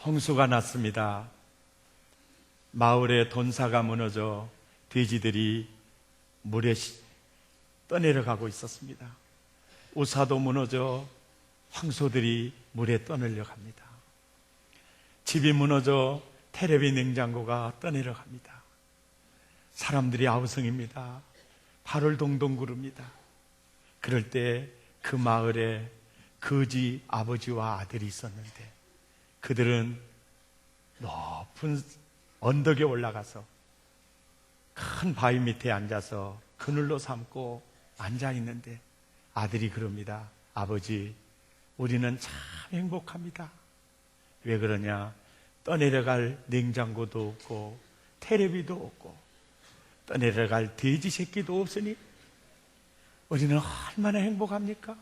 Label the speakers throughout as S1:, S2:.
S1: 홍수가 났습니다. 마을에 돈사가 무너져 돼지들이 물에 떠내려가고 있었습니다. 우사도 무너져 황소들이 물에 떠내려갑니다. 집이 무너져 테레비 냉장고가 떠내려갑니다. 사람들이 아우성입니다. 발을 동동 구릅니다. 그럴 때 그 마을에 거지 아버지와 아들이 있었는데 그들은 높은 언덕에 올라가서 큰 바위 밑에 앉아서 그늘로 삼고 앉아 있는데 아들이 그럽니다. 아버지, 우리는 참 행복합니다. 왜 그러냐? 떠내려갈 냉장고도 없고 테레비도 없고 떠내려갈 돼지 새끼도 없으니 우리는 얼마나 행복합니까?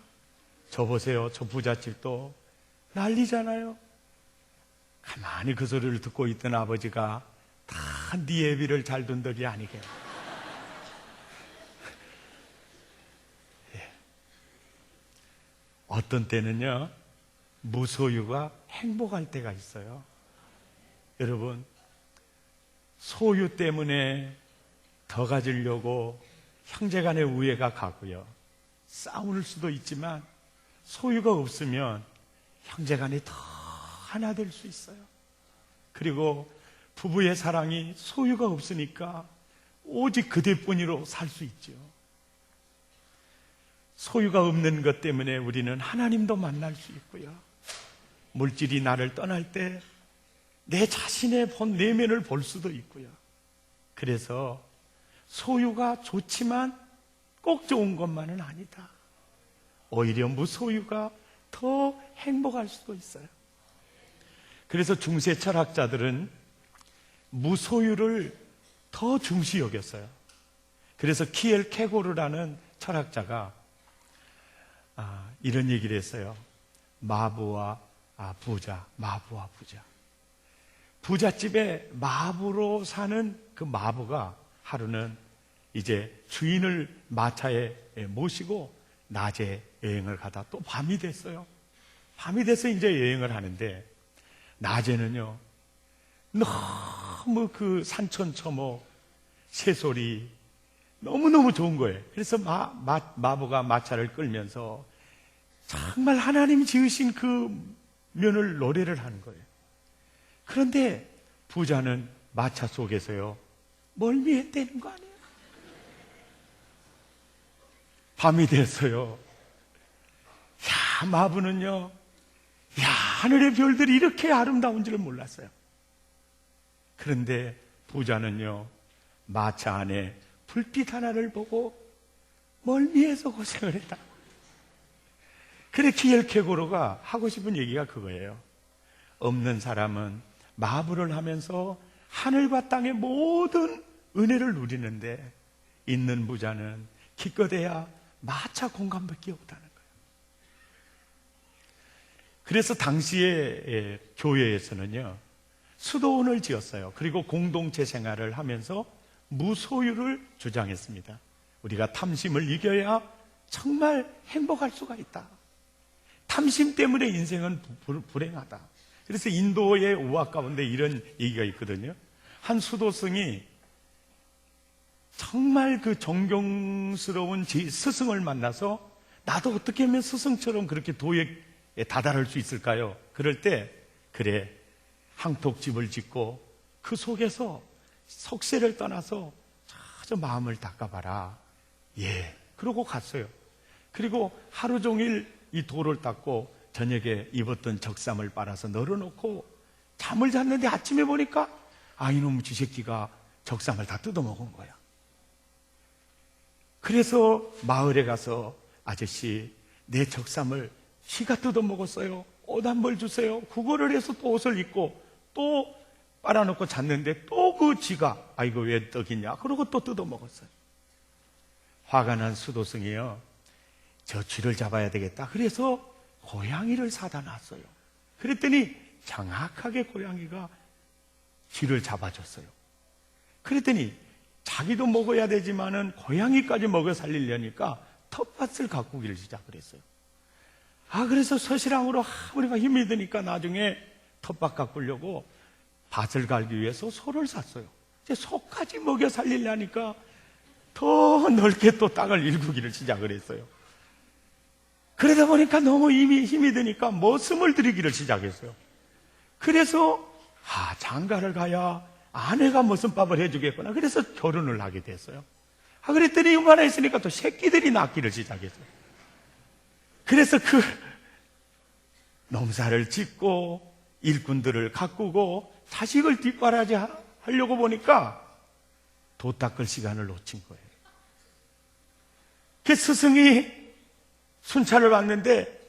S1: 저 보세요. 저 부잣집도 난리잖아요. 가만히 그 소리를 듣고 있던 아버지가 다 네 애비를 잘 둔덕이 아니게. 예. 어떤 때는요, 무소유가 행복할 때가 있어요. 여러분, 소유 때문에 더 가지려고 형제간의 우애가 가고요. 싸울 수도 있지만 소유가 없으면 형제간이 더 하나 될 수 있어요. 그리고 부부의 사랑이 소유가 없으니까 오직 그대뿐이로 살 수 있죠. 소유가 없는 것 때문에 우리는 하나님도 만날 수 있고요. 물질이 나를 떠날 때 내 자신의 본 내면을 볼 수도 있고요. 그래서 소유가 좋지만 꼭 좋은 것만은 아니다. 오히려 무소유가 더 행복할 수도 있어요. 그래서 중세 철학자들은 무소유를 더 중시 여겼어요. 그래서 키엘케고르라는 철학자가 이런 얘기를 했어요. 마부와 부자. 부잣집에 마부로 사는 그 마부가 하루는 이제 주인을 마차에 모시고 낮에 여행을 가다 또 밤이 됐어요. 밤이 돼서 이제 여행을 하는데 낮에는요, 너무 그 산천초목 새소리 너무너무 좋은 거예요. 그래서 마부가 마차를 끌면서 정말 하나님 지으신 그 면을 노래를 하는 거예요. 그런데 부자는 마차 속에서요, 멀미했다는 거 아니에요? 밤이 됐어요. 야, 마부는요, 야, 하늘의 별들이 이렇게 아름다운 줄은 몰랐어요. 그런데 부자는요, 마차 안에 불빛 하나를 보고 멀미해서 고생을 했다. 그래, 키엘케고르가 하고 싶은 얘기가 그거예요. 없는 사람은 마부를 하면서 하늘과 땅의 모든 은혜를 누리는데 있는 부자는 기껏해야 마차 공간밖에 없다는 거예요. 그래서 당시에 교회에서는요, 수도원을 지었어요. 그리고 공동체 생활을 하면서 무소유를 주장했습니다. 우리가 탐심을 이겨야 정말 행복할 수가 있다. 탐심 때문에 인생은 불행하다. 그래서 인도의 우화 가운데 이런 얘기가 있거든요. 한 수도승이 정말 그 존경스러운 스승을 만나서 나도 어떻게 하면 스승처럼 그렇게 도에 다다를 수 있을까요? 그럴 때 그래, 항톡집을 짓고 그 속에서 속세를 떠나서 저 마음을 닦아봐라. 예, 그러고 갔어요. 그리고 하루 종일 이 돌을 닦고 저녁에 입었던 적삼을 빨아서 널어놓고 잠을 잤는데 아침에 보니까 이놈 쥐새끼가 적삼을 다 뜯어먹은 거야. 그래서 마을에 가서 아저씨, 내 적삼을 쥐가 뜯어먹었어요. 옷 한 벌 주세요. 그거를 해서 또 옷을 입고 또 빨아놓고 잤는데 또 그 쥐가 이거 왜 떡이냐 그러고 또 뜯어먹었어요. 화가 난 수도승이요, 저 쥐를 잡아야 되겠다. 그래서 고양이를 사다 놨어요. 그랬더니 정확하게 고양이가 쥐를 잡아줬어요. 그랬더니 자기도 먹어야 되지만은 고양이까지 먹여 살리려니까 텃밭을 가꾸기를 시작을 했어요. 그래서 서시랑으로 우리가 힘이 드니까 나중에 텃밭 가꾸려고 밭을 갈기 위해서 소를 샀어요. 이제 소까지 먹여 살리려니까 더 넓게 또 땅을 일구기를 시작을 했어요. 그러다 보니까 너무 이미 힘이 드니까 머슴을 들이기를 시작했어요. 그래서 장가를 가야 아내가 머슴밥을 해주겠구나. 그래서 결혼을 하게 됐어요. 그랬더니 얼마나 있으니까 또 새끼들이 낳기를 시작했어요. 그래서 그 농사를 짓고 일꾼들을 가꾸고 자식을 뒷바라지 하려고 보니까 도 닦을 시간을 놓친 거예요. 그 스승이 순찰을 왔는데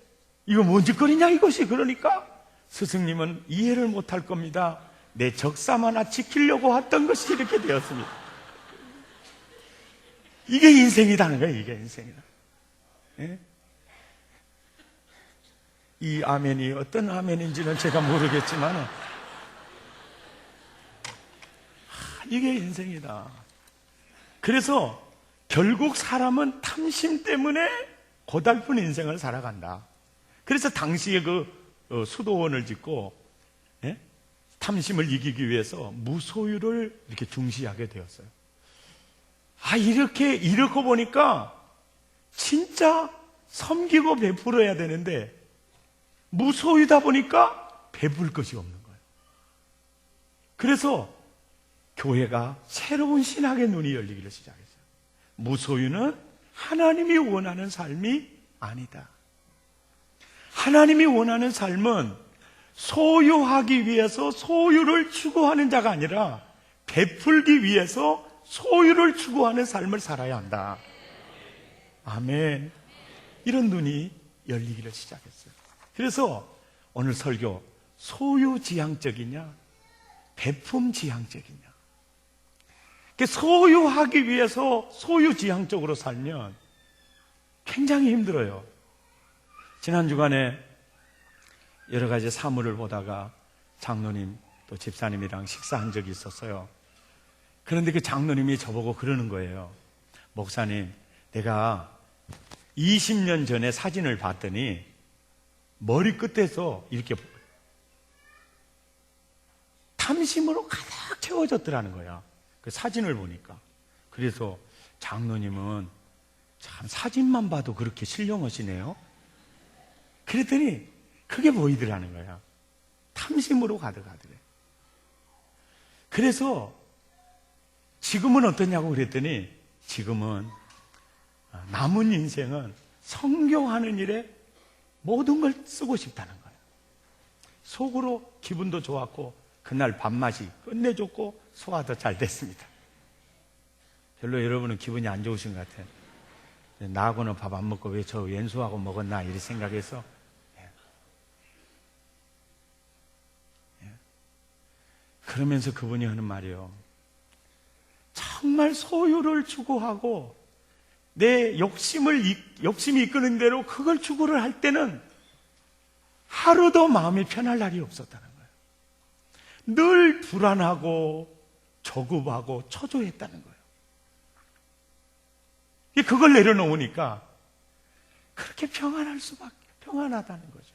S1: 이거 뭔 짓거리냐 이것이. 그러니까 스승님은 이해를 못할 겁니다. 내 적삼 하나 지키려고 왔던 것이 이렇게 되었습니다. 이게 인생이라는 거예요. 이게 인생이다. 예? 이 아멘이 어떤 아멘인지는 제가 모르겠지만 이게 인생이다. 그래서 결국 사람은 탐심 때문에 고달픈 인생을 살아간다. 그래서 당시에 수도원을 짓고 탐심을 이기기 위해서 무소유를 이렇게 중시하게 되었어요. 이렇게 보니까 진짜 섬기고 베풀어야 되는데 무소유다 보니까 베풀 것이 없는 거예요. 그래서 교회가 새로운 신학의 눈이 열리기를 시작했어요. 무소유는 하나님이 원하는 삶이 아니다. 하나님이 원하는 삶은 소유하기 위해서 소유를 추구하는 자가 아니라 베풀기 위해서 소유를 추구하는 삶을 살아야 한다. 아멘. 이런 눈이 열리기를 시작했어요. 그래서 오늘 설교, 소유지향적이냐 베품지향적이냐. 소유하기 위해서 소유지향적으로 살면 굉장히 힘들어요. 지난 주간에 여러 가지 사물을 보다가 장로님 또 집사님이랑 식사한 적이 있었어요. 그런데 그 장로님이 저보고 그러는 거예요. 목사님, 내가 20년 전에 사진을 봤더니 머리끝에서 이렇게 탐심으로 가득 채워졌더라는 거야. 그 사진을 보니까. 그래서 장로님은 참 사진만 봐도 그렇게 신령하시네요. 그랬더니 그게 보이더라는 거야. 탐심으로 가득하더래. 그래서 지금은 어떠냐고 그랬더니 지금은 남은 인생은 성경하는 일에 모든 걸 쓰고 싶다는 거예요. 속으로 기분도 좋았고 그날 밥맛이 끝내줬고 소화도 잘 됐습니다. 별로 여러분은 기분이 안 좋으신 것 같아요. 나하고는 밥 안 먹고 왜 저 왼수하고 먹었나 이렇게 생각해서. 그러면서 그분이 하는 말이요, 정말 소유를 추구하고 내 욕심이 이끄는 대로 그걸 추구를 할 때는 하루도 마음이 편할 날이 없었다는 거예요. 늘 불안하고 조급하고 초조했다는 거예요. 그걸 내려놓으니까 그렇게 평안하다는 거죠.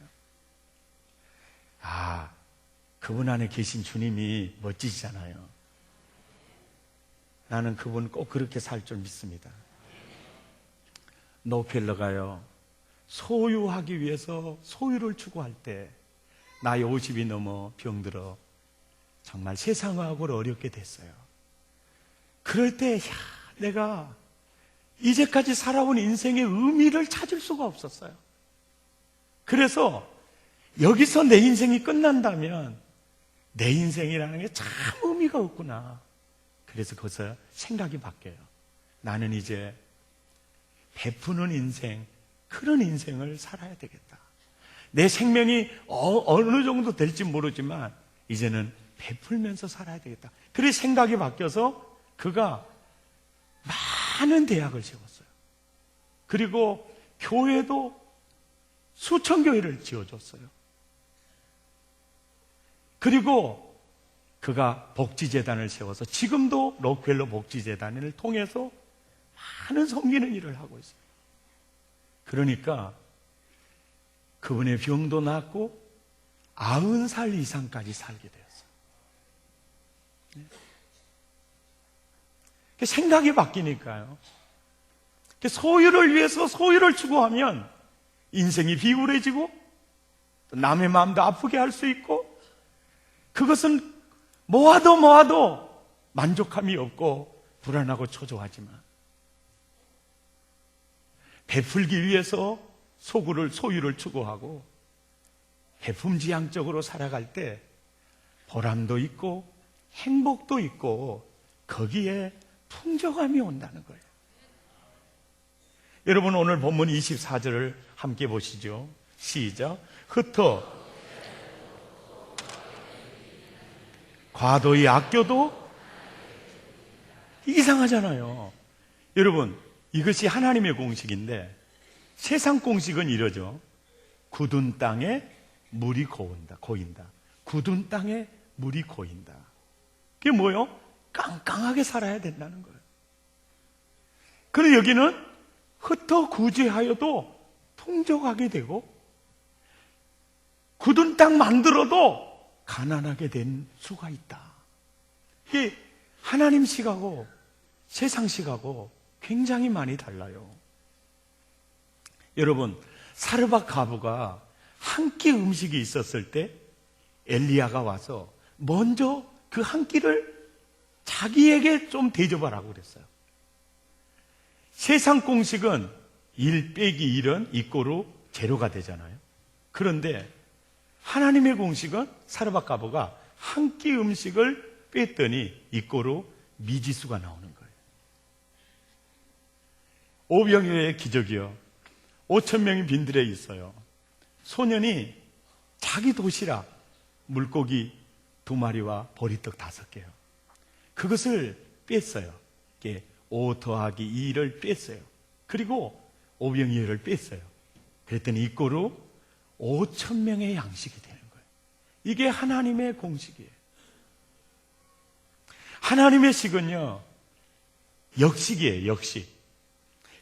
S1: 그분 안에 계신 주님이 멋지시잖아요. 나는 그분 꼭 그렇게 살 줄 믿습니다. 록펠러가요, 소유하기 위해서 소유를 추구할 때 나이 50이 넘어 병들어 정말 세상하고를 어렵게 됐어요. 그럴 때 내가 이제까지 살아온 인생의 의미를 찾을 수가 없었어요. 그래서 여기서 내 인생이 끝난다면 내 인생이라는 게 참 의미가 없구나. 그래서 거기서 생각이 바뀌어요. 나는 이제 베푸는 인생, 그런 인생을 살아야 되겠다. 내 생명이 어느 정도 될지 모르지만 이제는 베풀면서 살아야 되겠다. 그래서 생각이 바뀌어서 그가 많은 대학을 세웠어요. 그리고 교회도 수천 교회를 지어줬어요. 그리고 그가 복지재단을 세워서 지금도 록펠러 복지재단을 통해서 많은 섬기는 일을 하고 있어요. 그러니까 그분의 병도 낫고 90살 이상까지 살게 되었어요. 생각이 바뀌니까요. 소유를 위해서 소유를 추구하면 인생이 비굴해지고 남의 마음도 아프게 할 수 있고, 그것은 모아도 만족함이 없고 불안하고 초조하지만, 베풀기 위해서 소유를 추구하고 배품지향적으로 살아갈 때 보람도 있고 행복도 있고 거기에 풍족함이 온다는 거예요. 여러분, 오늘 본문 24절을 함께 보시죠. 시작. 흩어 과도히 아껴도, 이상하잖아요. 여러분, 이것이 하나님의 공식인데 세상 공식은 이러죠. 굳은 땅에 물이 고인다. 굳은 땅에 물이 고인다. 그게 뭐예요? 깡깡하게 살아야 된다는 거예요. 그런데 여기는 흩어 구제하여도 풍족하게 되고, 굳은 땅 만들어도 가난하게 된 수가 있다. 이게 하나님 식하고 세상 식하고 굉장히 많이 달라요. 여러분, 사르밧 과부가 한 끼 음식이 있었을 때 엘리야가 와서 먼저 그 한 끼를 자기에게 좀 대접하라고 그랬어요. 세상 공식은 1 빼기 1은 이꼬르 제로가 되잖아요. 그런데 하나님의 공식은 사르밧 과부가 한 끼 음식을 뺐더니 이꼬르 미지수가 나오는 거예요. 오병이어의 기적이요. 5,000명이 빈들에 있어요. 소년이 자기 도시락 물고기 2마리와 보리떡 5개요. 그것을 뺐어요. 5 더하기 2를 뺐어요. 그리고 오병이어를 뺐어요. 그랬더니 이꼬르 5,000명의 양식이 되는 거예요. 이게 하나님의 공식이에요. 하나님의 식은요, 역식이에요. 역식.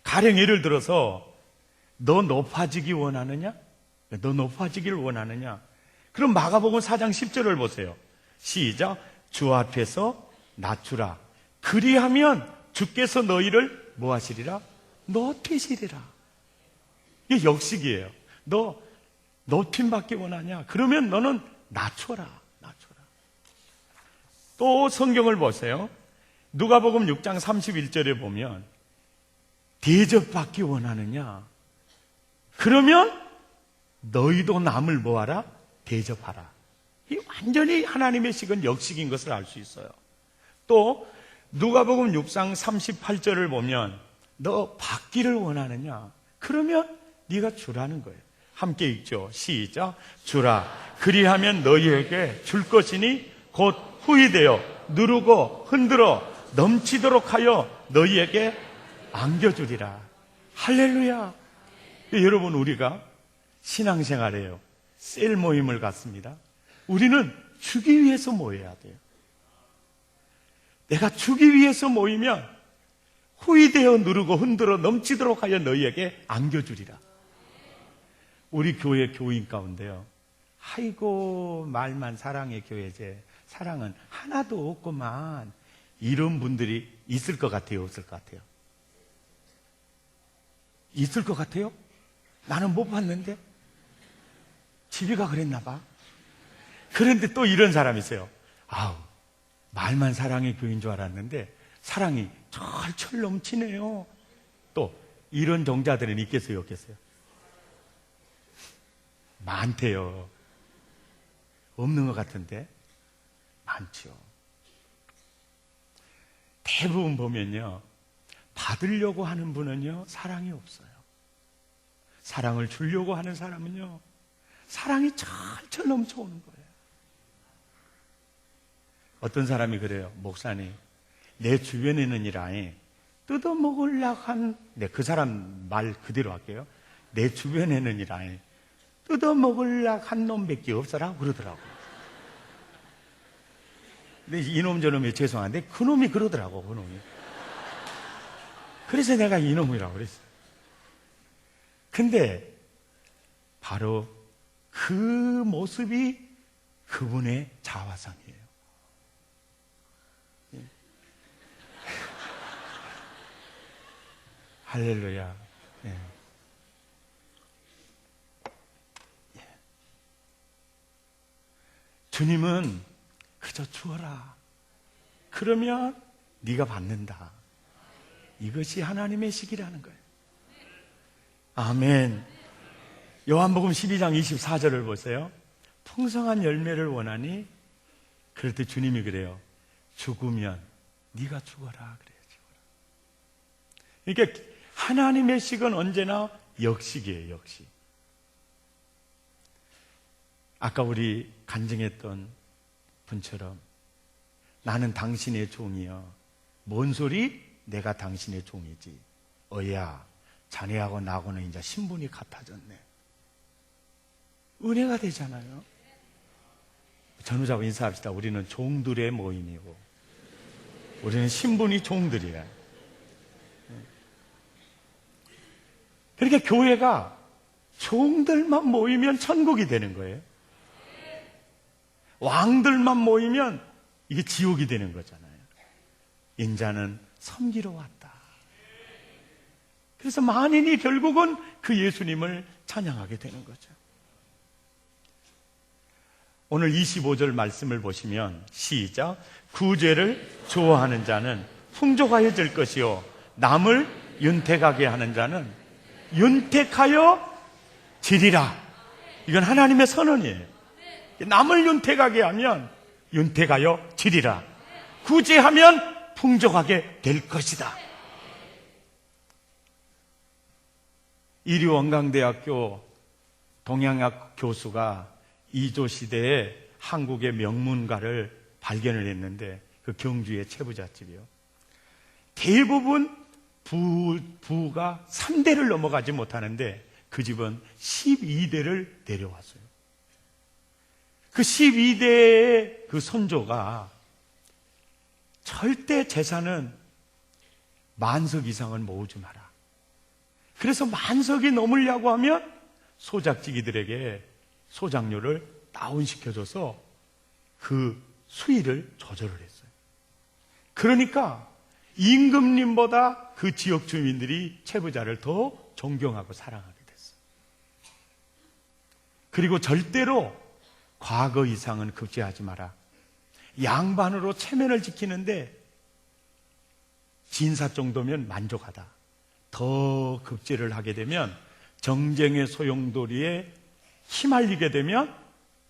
S1: 가령 예를 들어서 너 높아지기 원하느냐? 너 높아지기를 원하느냐? 그럼 마가복음 4장 10절을 보세요. 시작. 주 앞에서 낮추라. 그리하면 주께서 너희를 뭐 하시리라? 높이시리라. 이게 역식이에요. 너 높임 받기 원하냐? 그러면 너는 낮춰라. 또 성경을 보세요. 누가복음 6장 31절에 보면 대접받기 원하느냐? 그러면 너희도 남을 뭐하라? 대접하라. 이 완전히 하나님의 식은 역식인 것을 알 수 있어요. 또 누가복음 6장 38절을 보면 너 받기를 원하느냐? 그러면 네가 주라는 거예요. 함께 읽죠. 시작. 주라. 그리하면 너희에게 줄 것이니 곧 후히되어 누르고 흔들어 넘치도록 하여 너희에게 안겨주리라. 할렐루야. 여러분, 우리가 신앙생활에요, 셀 모임을 갖습니다. 우리는 주기 위해서 모여야 돼요. 내가 주기 위해서 모이면 후히되어 누르고 흔들어 넘치도록 하여 너희에게 안겨주리라. 우리 교회 교인 가운데요, 아이고 말만 사랑의 교회제, 사랑은 하나도 없구만, 이런 분들이 있을 것 같아요, 없을 것 같아요? 있을 것 같아요? 나는 못 봤는데? 집이가 그랬나 봐. 그런데 또 이런 사람이 있어요. 아우, 말만 사랑의 교인 줄 알았는데 사랑이 철철 넘치네요. 또 이런 종자들은 있겠어요, 없겠어요? 많대요. 없는 것 같은데 많죠. 대부분 보면요, 받으려고 하는 분은요, 사랑이 없어요. 사랑을 주려고 하는 사람은요, 사랑이 철철 넘쳐오는 거예요. 어떤 사람이 그래요. 목사님, 내 주변에는 이라니 뜯어먹으려고 한, 그 사람 말 그대로 할게요. 내 주변에는 이라니 뜯어먹으려고 한 놈밖에 없어라 그러더라고. 근데 이놈 저놈이 죄송한데 그 놈이 그러더라고, 그 놈이. 그래서 내가 이놈이라고 그랬어요. 근데 바로 그 모습이 그분의 자화상이에요. 예. 할렐루야. 예. 예. 주님은 그저 주어라. 그러면 네가 받는다. 이것이 하나님의 식이라는 거예요. 아멘. 요한복음 12장 24절을 보세요. 풍성한 열매를 원하니, 그럴 때 주님이 그래요. 죽으면 네가 죽어라 그래요. 죽어라. 그러니까 하나님의 식은 언제나 역식이에요. 역식. 아까 우리 간증했던 분처럼 나는 당신의 종이여. 뭔 소리? 내가 당신의 종이지. 어야, 자네하고 나하고는 이제 신분이 같아졌네. 은혜가 되잖아요. 전우자고 인사합시다. 우리는 종들의 모임이고, 우리는 신분이 종들이야. 그러니까 교회가 종들만 모이면 천국이 되는 거예요. 왕들만 모이면 이게 지옥이 되는 거잖아요. 인자는 섬기러 왔다. 그래서 만인이 결국은 그 예수님을 찬양하게 되는 거죠. 오늘 25절 말씀을 보시면 시작. 구제를 좋아하는 자는 풍족하여질 것이요, 남을 윤택하게 하는 자는 윤택하여 지리라. 이건 하나님의 선언이에요. 남을 윤택하게 하면 윤택하여 지리라. 구제하면 풍족하게 될 것이다. 이류원광대학교 동양학 교수가 이조 시대에 한국의 명문가를 발견을 했는데, 그 경주의 채부잣집이요. 대부분 부가 3대를 넘어가지 못하는데 그 집은 12대를 내려왔어요. 그 12대의 그 선조가 절대 재산은 만석 이상은 모으지 마라. 그래서 만석이 넘으려고 하면 소작지기들에게 소작료를 다운시켜줘서 그 수위를 조절을 했어요. 그러니까 임금님보다 그 지역 주민들이 채부자를 더 존경하고 사랑하게 됐어요. 그리고 절대로 과거 이상은 급제하지 마라. 양반으로 체면을 지키는데 진사 정도면 만족하다. 더 급제를 하게 되면 정쟁의 소용돌이에 휘말리게 되면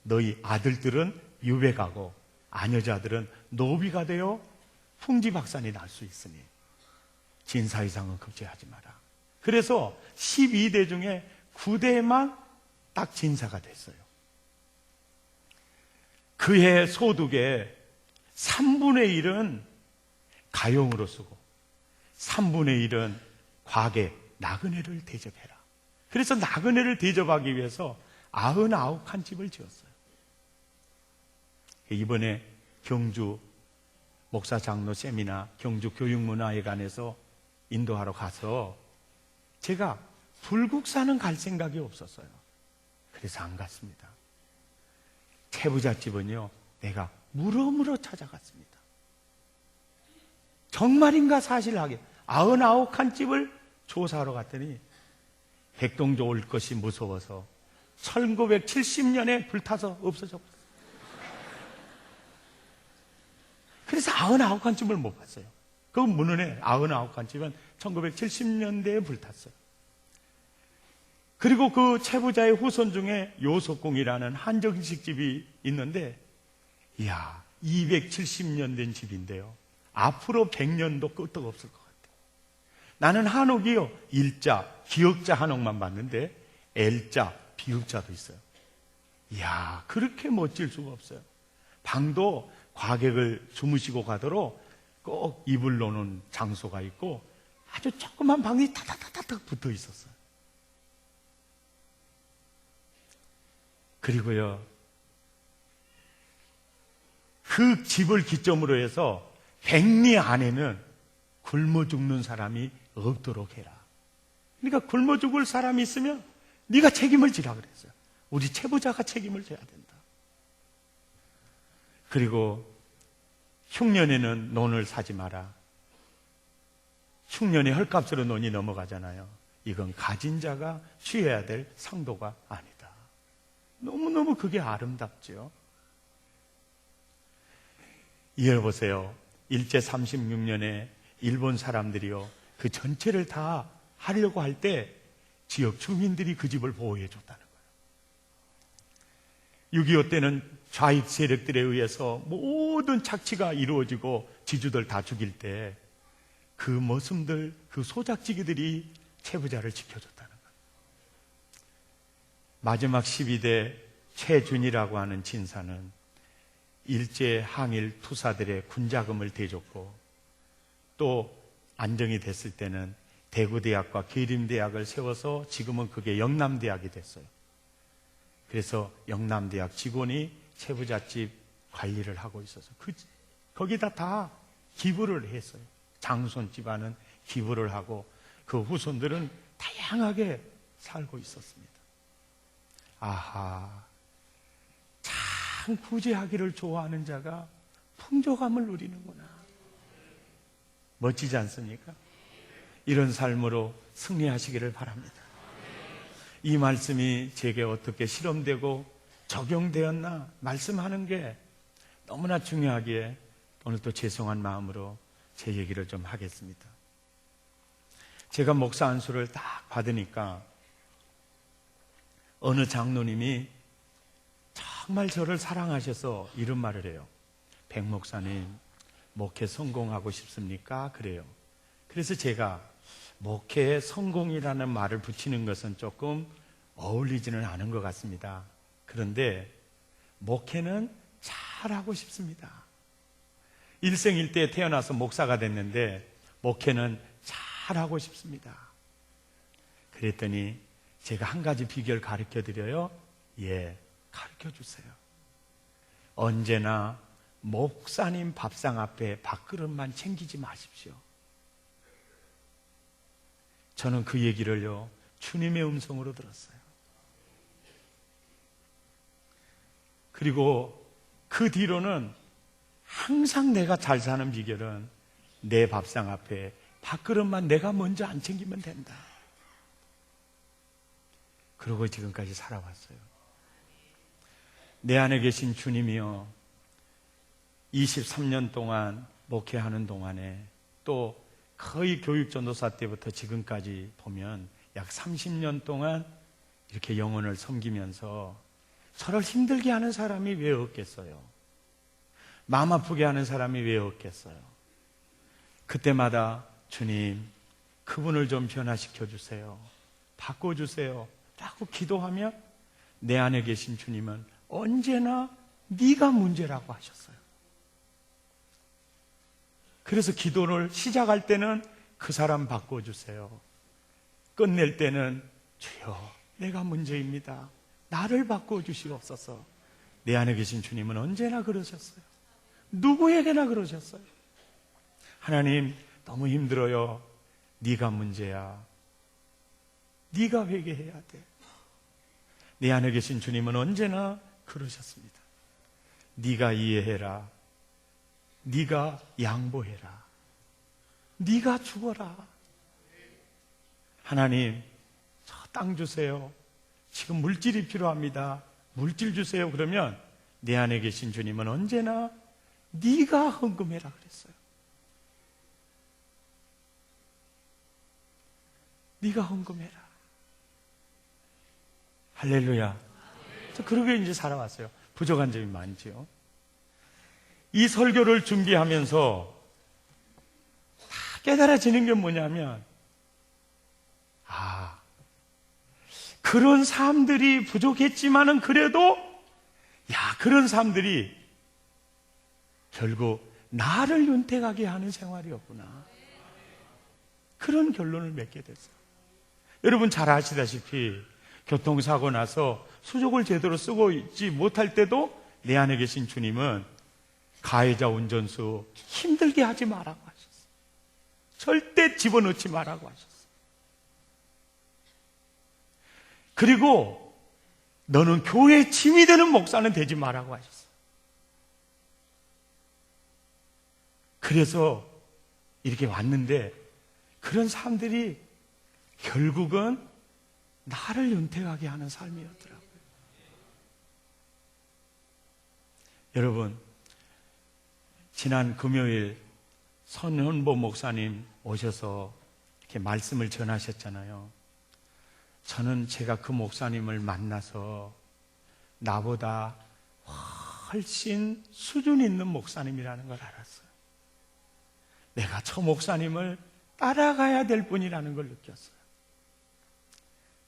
S1: 너희 아들들은 유배가고 아녀자들은 노비가 되어 풍지박산이 날 수 있으니 진사 이상은 급제하지 마라. 그래서 12대 중에 9대만 딱 진사가 됐어요. 그해 소득의 3분의 1은 가용으로 쓰고 3분의 1은 과계, 나그네를 대접해라. 그래서 나그네를 대접하기 위해서 99칸 집을 지었어요. 이번에 경주 목사 장로 세미나 경주 교육문화회관에서 인도하러 가서 제가 불국사는 갈 생각이 없었어요. 그래서 안 갔습니다. 채부잣집은요, 내가 물어물어 찾아갔습니다. 정말인가 사실하게 99칸 집을 조사하러 갔더니 백동조 올 것이 무서워서 1970년에 불타서 없어졌어요. 그래서 99칸 집을 못 봤어요. 그 문헌에 99칸 집은 1970년대에 불탔어요. 그리고 그 채부자의 후손 중에 요석공이라는 한정식 집이 있는데, 이야, 270년 된 집인데요. 앞으로 100년도 끄떡 없을 것 같아요. 나는 한옥이요, 일자, 기역자 한옥만 봤는데 L자, 비읍자도 있어요. 이야, 그렇게 멋질 수가 없어요. 방도 과객을 주무시고 가도록 꼭 이불 놓는 장소가 있고 아주 조그만 방이 타닥타닥 붙어 있었어요. 그리고요, 그 집을 기점으로 해서 백리 안에는 굶어 죽는 사람이 없도록 해라. 그러니까 굶어 죽을 사람이 있으면 네가 책임을 지라 그랬어요. 우리 채부자가 책임을 져야 된다. 그리고 흉년에는 논을 사지 마라. 흉년에 헐값으로 논이 넘어가잖아요. 이건 가진 자가 취해야 될 상도가 아니다. 너무너무 그게 아름답죠. 이해해보세요. 일제 36년에 일본 사람들이요, 그 전체를 다 하려고 할 때 지역 주민들이 그 집을 보호해 줬다는 거예요. 6.25 때는 좌익 세력들에 의해서 모든 착취가 이루어지고 지주들 다 죽일 때 그 머슴들, 그 소작지기들이 채부자를 지켜줬다는 거예요. 마지막 12대 최준이라고 하는 진사는 일제 항일 투사들의 군자금을 대줬고, 또 안정이 됐을 때는 대구대학과 계림대학을 세워서 지금은 그게 영남대학이 됐어요. 그래서 영남대학 직원이 채부잣집 관리를 하고 있어서 거기다 다 기부를 했어요. 장손 집안은 기부를 하고 그 후손들은 다양하게 살고 있었습니다. 아하, 참 구제하기를 좋아하는 자가 풍족함을 누리는구나. 멋지지 않습니까? 이런 삶으로 승리하시기를 바랍니다. 이 말씀이 제게 어떻게 실험되고 적용되었나 말씀하는 게 너무나 중요하기에 오늘 또 죄송한 마음으로 제 얘기를 좀 하겠습니다. 제가 목사 안수를 딱 받으니까 어느 장로님이 정말 저를 사랑하셔서 이런 말을 해요. 백 목사님, 목회 성공하고 싶습니까? 그래요. 그래서 제가 목회에 성공이라는 말을 붙이는 것은 조금 어울리지는 않은 것 같습니다. 그런데 목회는 잘하고 싶습니다. 일생일대에 태어나서 목사가 됐는데 목회는 잘하고 싶습니다. 그랬더니 제가 한 가지 비결 가르쳐 드려요. 예, 가르쳐 주세요. 언제나 목사님 밥상 앞에 밥그릇만 챙기지 마십시오. 저는 그 얘기를요, 주님의 음성으로 들었어요. 그리고 그 뒤로는 항상 내가 잘 사는 비결은 내 밥상 앞에 밥그릇만 내가 먼저 안 챙기면 된다. 그러고 지금까지 살아왔어요. 내 안에 계신 주님이요, 23년 동안 목회하는 동안에 또 거의 교육전도사 때부터 지금까지 보면 약 30년 동안 이렇게 영혼을 섬기면서 저를 힘들게 하는 사람이 왜 없겠어요? 마음 아프게 하는 사람이 왜 없겠어요? 그때마다 주님, 그분을 좀 변화시켜 주세요. 바꿔주세요. 라고 기도하면 내 안에 계신 주님은 언제나 네가 문제라고 하셨어요. 그래서 기도를 시작할 때는 그 사람 바꿔주세요. 끝낼 때는 주여, 내가 문제입니다. 나를 바꿔주시옵소서. 내 안에 계신 주님은 언제나 그러셨어요. 누구에게나 그러셨어요. 하나님, 너무 힘들어요. 네가 문제야. 네가 회개해야 돼. 내 안에 계신 주님은 언제나 그러셨습니다. 네가 이해해라. 네가 양보해라. 네가 죽어라. 하나님, 저 땅 주세요. 지금 물질이 필요합니다. 물질 주세요. 그러면 내 안에 계신 주님은 언제나 네가 헌금해라 그랬어요. 네가 헌금해라. 할렐루야. 그러게 이제 살아왔어요. 부족한 점이 많지요. 이 설교를 준비하면서 다 깨달아지는 게 뭐냐면, 그런 사람들이 부족했지만은 그래도 그런 사람들이 결국 나를 윤택하게 하는 생활이었구나. 그런 결론을 맺게 됐어요. 여러분 잘 아시다시피 교통사고 나서 수족을 제대로 쓰고 있지 못할 때도 내 안에 계신 주님은 가해자 운전수 힘들게 하지 말라고 하셨어요. 절대 집어넣지 말라고 하셨어요. 그리고 너는 교회의 짐이 되는 목사는 되지 말라고 하셨어요. 그래서 이렇게 왔는데 그런 사람들이 결국은 나를 윤택하게 하는 삶이었더라고요. 여러분, 지난 금요일 선현보 목사님 오셔서 이렇게 말씀을 전하셨잖아요. 저는 제가 그 목사님을 만나서 나보다 훨씬 수준 있는 목사님이라는 걸 알았어요. 내가 저 목사님을 따라가야 될 분이라는 걸 느꼈어요.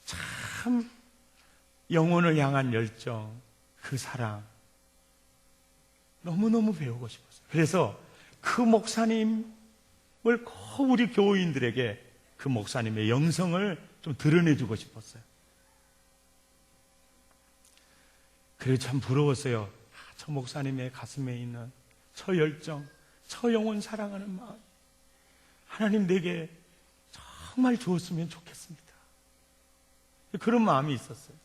S1: 참 영혼을 향한 열정, 그 사랑 너무너무 배우고 싶었어요. 그래서 그 목사님을 꼭 우리 교우인들에게 그 목사님의 영성을 좀 드러내주고 싶었어요. 그래서 참 부러웠어요. 저 목사님의 가슴에 있는 저 열정, 저 영혼 사랑하는 마음, 하나님 내게 정말 주었으면 좋겠습니다. 그런 마음이 있었어요.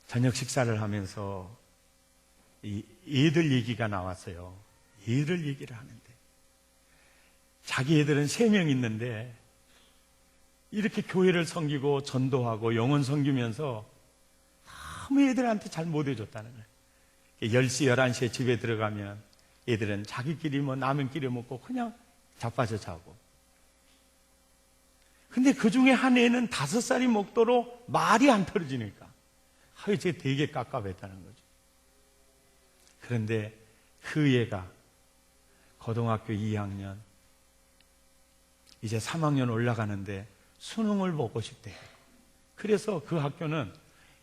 S1: 저녁 식사를 하면서 이 애들 얘기가 나왔어요. 애들 얘기를 하는데 자기 애들은 3명 있는데 이렇게 교회를 섬기고 전도하고 영혼 섬기면서 너무 애들한테 잘 못해줬다는 거예요. 10시, 11시에 집에 들어가면 애들은 자기끼리 라면끼리 먹고 그냥 자빠져 자고. 근데 그 중에 한 애는 5살이 먹도록 말이 안 떨어지니까 쟤 되게 깝깝했다는 거죠. 그런데 그 애가 고등학교 2학년, 이제 3학년 올라가는데 수능을 보고 싶대요. 그래서 그 학교는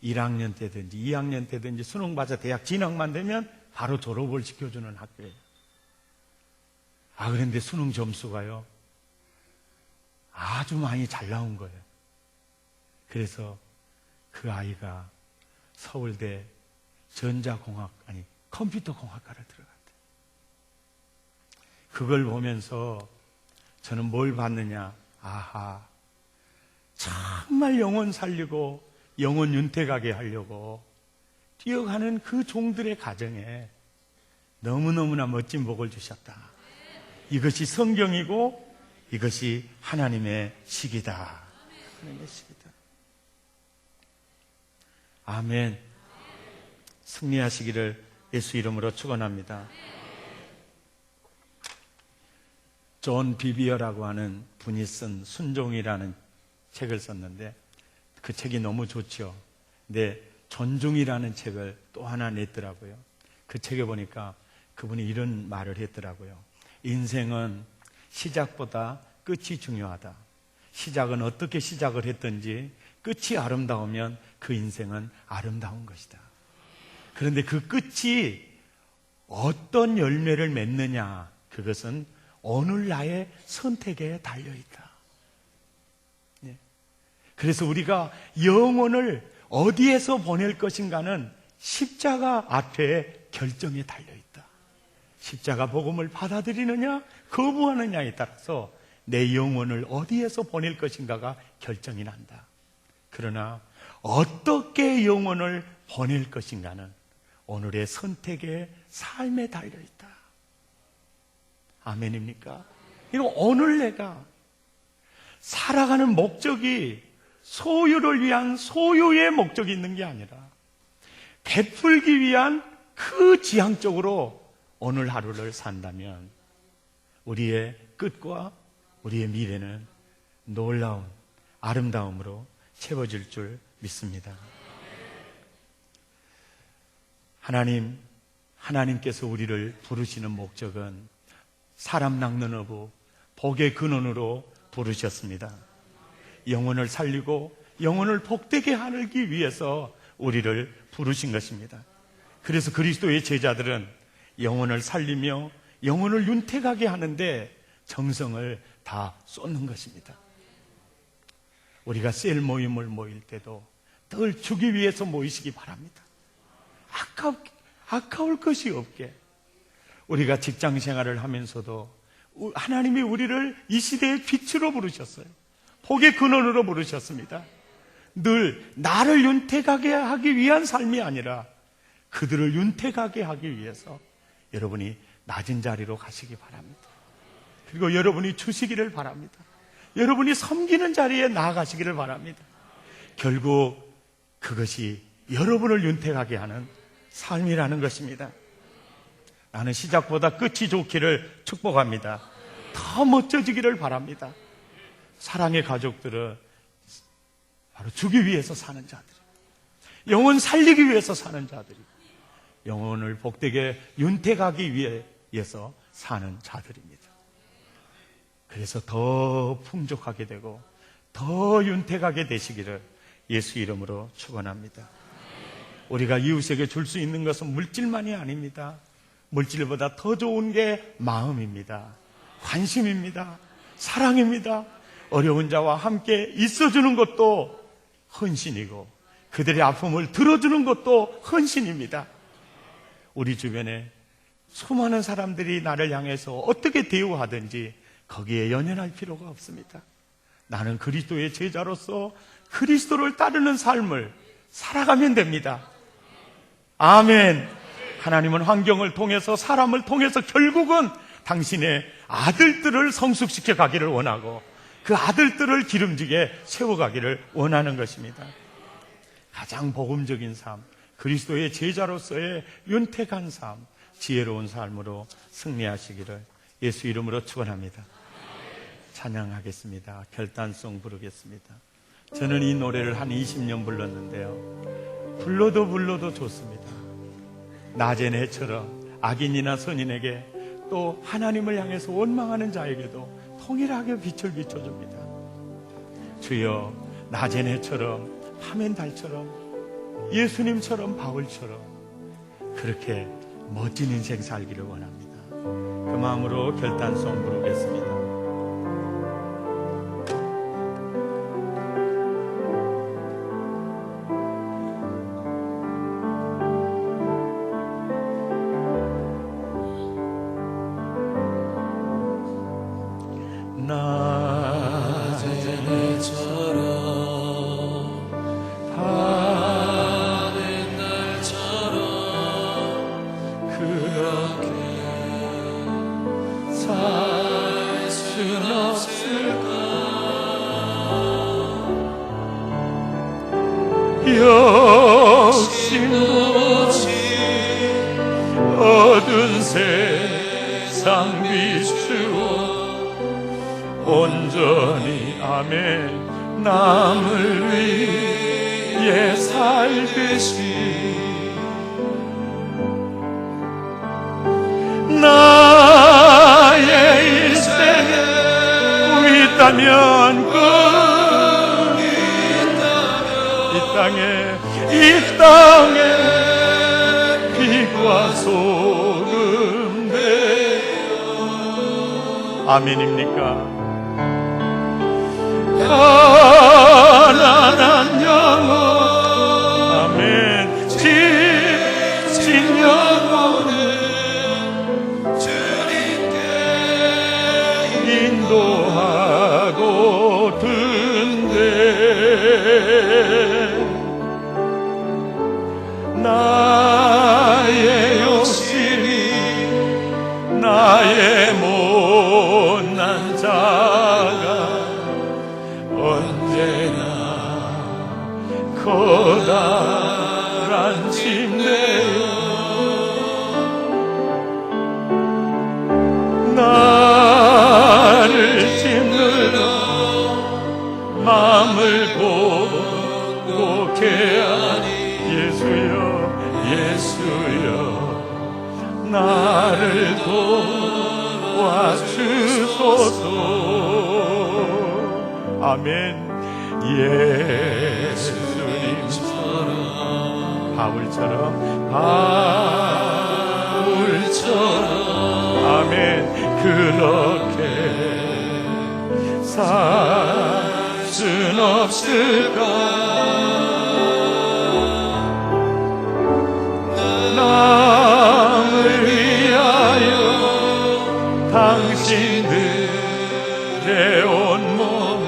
S1: 1학년 때든지 2학년 때든지 수능 봐서 대학 진학만 되면 바로 졸업을 시켜주는 학교예요. 그런데 수능 점수가요, 아주 많이 잘 나온 거예요. 그래서 그 아이가 서울대 컴퓨터공학과를 들어갔대요. 그걸 보면서 저는 뭘 봤느냐? 정말 영혼 살리고 영혼 윤택하게 하려고 뛰어가는 그 종들의 가정에 너무너무나 멋진 복을 주셨다. 이것이 성경이고 이것이 하나님의 시기다. 하나님의 시기다. 아멘. 승리하시기를 예수 이름으로 축원합니다. 존 비비어라고 하는 분이 쓴 순종이라는 책을 썼는데 그 책이 너무 좋죠. 근데 존중이라는 책을 또 하나 냈더라고요. 그 책에 보니까 그분이 이런 말을 했더라고요. 인생은 시작보다 끝이 중요하다. 시작은 어떻게 시작을 했든지 끝이 아름다우면 그 인생은 아름다운 것이다. 그런데 그 끝이 어떤 열매를 맺느냐, 그것은 오늘 나의 선택에 달려있다. 네. 그래서 우리가 영혼을 어디에서 보낼 것인가는 십자가 앞에 결정에 달려있다. 십자가 복음을 받아들이느냐 거부하느냐에 따라서 내 영혼을 어디에서 보낼 것인가가 결정이 난다. 그러나 어떻게 영혼을 보낼 것인가는 오늘의 선택의 삶에 달려있다. 아멘입니까? 이거 오늘 내가 살아가는 목적이 소유를 위한 소유의 목적이 있는 게 아니라 베풀기 위한 그 지향적으로 오늘 하루를 산다면 우리의 끝과 우리의 미래는 놀라운 아름다움으로 채워질 줄 믿습니다. 하나님께서 우리를 부르시는 목적은 사람 낚는 어부, 복의 근원으로 부르셨습니다. 영혼을 살리고 영혼을 복되게 하기 위해서 우리를 부르신 것입니다. 그래서 그리스도의 제자들은 영혼을 살리며 영혼을 윤택하게 하는데 정성을 다 쏟는 것입니다. 우리가 셀 모임을 모일 때도 늘 주기 위해서 모이시기 바랍니다. 아까울 것이 없게. 우리가 직장 생활을 하면서도 하나님이 우리를 이 시대의 빛으로 부르셨어요. 복의 근원으로 부르셨습니다. 늘 나를 윤택하게 하기 위한 삶이 아니라 그들을 윤택하게 하기 위해서 여러분이 낮은 자리로 가시기 바랍니다. 그리고 여러분이 주시기를 바랍니다. 여러분이 섬기는 자리에 나아가시기를 바랍니다. 결국 그것이 여러분을 윤택하게 하는 삶이라는 것입니다. 나는 시작보다 끝이 좋기를 축복합니다. 더 멋져지기를 바랍니다. 사랑의 가족들은 바로 주기 위해서 사는 자들입니다. 영혼 살리기 위해서 사는 자들입니다. 영혼을 복되게 윤택하기 위해서 사는 자들입니다. 그래서 더 풍족하게 되고 더 윤택하게 되시기를 예수 이름으로 축원합니다. 우리가 이웃에게 줄 수 있는 것은 물질만이 아닙니다. 물질보다 더 좋은 게 마음입니다. 관심입니다. 사랑입니다. 어려운 자와 함께 있어주는 것도 헌신이고 그들의 아픔을 들어주는 것도 헌신입니다. 우리 주변에 수많은 사람들이 나를 향해서 어떻게 대우하든지 거기에 연연할 필요가 없습니다. 나는 그리스도의 제자로서 그리스도를 따르는 삶을 살아가면 됩니다. 아멘. 하나님은 환경을 통해서 사람을 통해서 결국은 당신의 아들들을 성숙시켜 가기를 원하고 그 아들들을 기름지게 세워가기를 원하는 것입니다. 가장 복음적인 삶, 그리스도의 제자로서의 윤택한 삶, 지혜로운 삶으로 승리하시기를 예수 이름으로 축원합니다. 찬양하겠습니다. 결단송 부르겠습니다. 저는 이 노래를 한 20년 불렀는데요, 불러도 좋습니다. 낮엔 해처럼 악인이나 선인에게 또 하나님을 향해서 원망하는 자에게도 통일하게 빛을 비춰줍니다. 주여, 낮엔 해처럼 밤엔 달처럼 예수님처럼 바울처럼 그렇게 멋진 인생 살기를 원합니다. 그 마음으로 결단송 부르겠습니다.
S2: 욕심없이 어두운 세상 비추어 온전히 아멘 남을 위해 살듯이 나의 인생에 꿈이 있다면 이 땅에 빛과 소금 되어 아멘입니까? 가난한 영혼 아멘 지친 영혼을 주님께 인도하고 든대 나의 욕심이 나의 못난 자가 언제나 커다란 침대여 나를 짓누러 마음을 공곡해 하니 예수여 나를 도와주소서 아멘 예수님처럼 바울처럼 아멘 그렇게 살 순 없을까 남을 위하여 당신들의 온몸을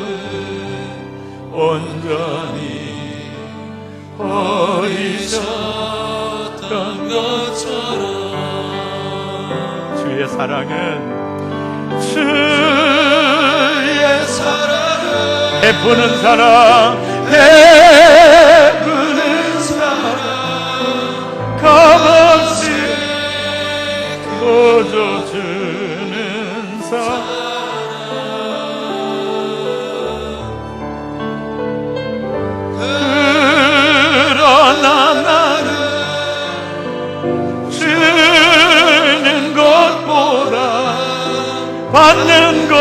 S2: 온전히 버리셨던 것처럼
S1: 주의 사랑은
S2: 주의 사랑은
S1: 베푸는 사랑
S2: 베푸는 사랑
S1: 값없이 거저주는 사랑
S2: 그러나 나는 주는 것보다
S1: 받는 것